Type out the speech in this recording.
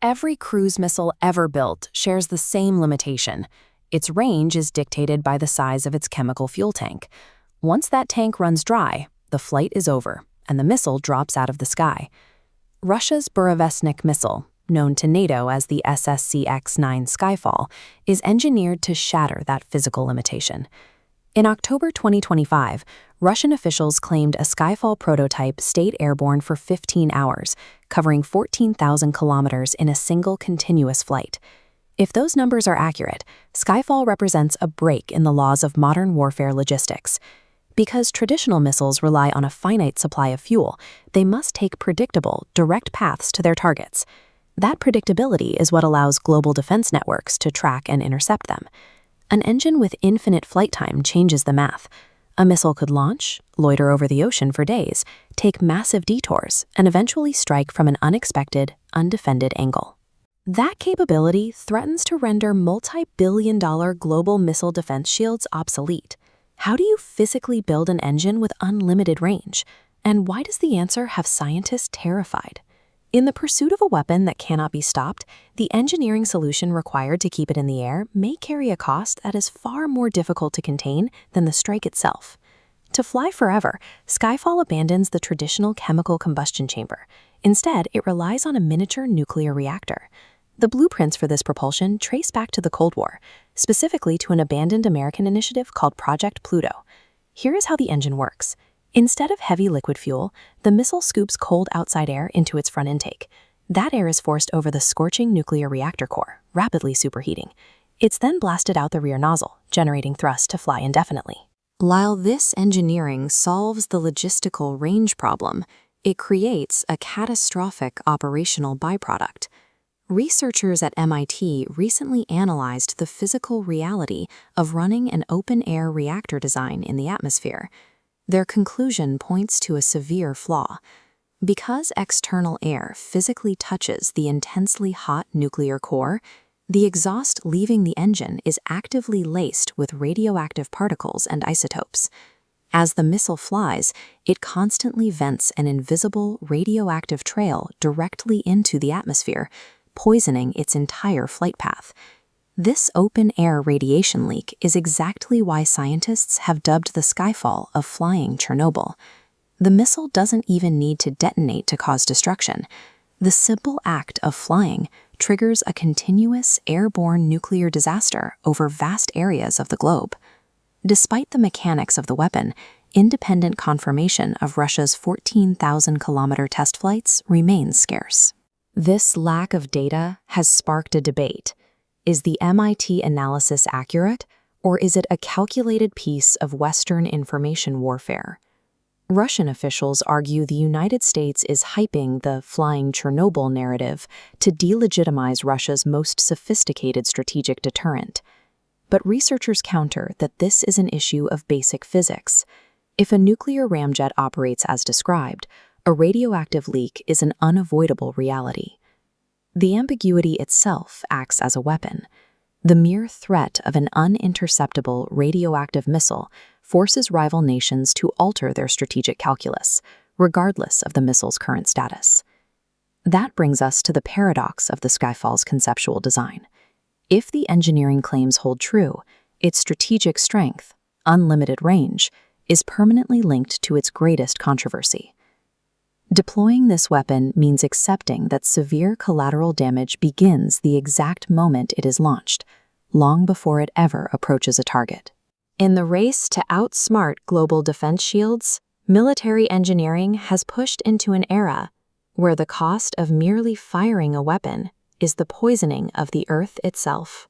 Every cruise missile ever built shares the same limitation. Its range is dictated by the size of its chemical fuel tank. Once that tank runs dry, the flight is over, and the missile drops out of the sky. Russia's Burevestnik missile, known to NATO as the SSC-X-9 Skyfall, is engineered to shatter that physical limitation. In October 2025, Russian officials claimed a Skyfall prototype stayed airborne for 15 hours, covering 14,000 kilometers in a single continuous flight. If those numbers are accurate, Skyfall represents a break in the laws of modern warfare logistics. Because traditional missiles rely on a finite supply of fuel, they must take predictable, direct paths to their targets. That predictability is what allows global defense networks to track and intercept them. An engine with infinite flight time changes the math. A missile could launch, loiter over the ocean for days, take massive detours, and eventually strike from an unexpected, undefended angle. That capability threatens to render multi-billion-dollar global missile defense shields obsolete. How do you physically build an engine with unlimited range? And why does the answer have scientists terrified? In the pursuit of a weapon that cannot be stopped, the engineering solution required to keep it in the air may carry a cost that is far more difficult to contain than the strike itself. To fly forever, Skyfall abandons the traditional chemical combustion chamber. Instead, it relies on a miniature nuclear reactor. The blueprints for this propulsion trace back to the Cold War, specifically to an abandoned American initiative called Project Pluto. Here is how the engine works. Instead of heavy liquid fuel, the missile scoops cold outside air into its front intake. That air is forced over the scorching nuclear reactor core, rapidly superheating. It's then blasted out the rear nozzle, generating thrust to fly indefinitely. While this engineering solves the logistical range problem, it creates a catastrophic operational byproduct. Researchers at MIT recently analyzed the physical reality of running an open-air reactor design in the atmosphere. Their conclusion points to a severe flaw. Because external air physically touches the intensely hot nuclear core, the exhaust leaving the engine is actively laced with radioactive particles and isotopes. As the missile flies, it constantly vents an invisible radioactive trail directly into the atmosphere, poisoning its entire flight path. This open-air radiation leak is exactly why scientists have dubbed the Skyfall a Flying Chernobyl. The missile doesn't even need to detonate to cause destruction. The simple act of flying triggers a continuous airborne nuclear disaster over vast areas of the globe. Despite the mechanics of the weapon, independent confirmation of Russia's 14,000-kilometer test flights remains scarce. This lack of data has sparked a debate. Is the MIT analysis accurate, or is it a calculated piece of Western information warfare? Russian officials argue the United States is hyping the Flying Chernobyl narrative to delegitimize Russia's most sophisticated strategic deterrent. But researchers counter that this is an issue of basic physics. If a nuclear ramjet operates as described, a radioactive leak is an unavoidable reality. The ambiguity itself acts as a weapon. The mere threat of an uninterceptable radioactive missile forces rival nations to alter their strategic calculus, regardless of the missile's current status. That brings us to the paradox of the Skyfall's conceptual design. If the engineering claims hold true, its strategic strength, unlimited range, is permanently linked to its greatest controversy. Deploying this weapon means accepting that severe collateral damage begins the exact moment it is launched, long before it ever approaches a target. In the race to outsmart global defense shields, military engineering has pushed into an era where the cost of merely firing a weapon is the poisoning of the Earth itself.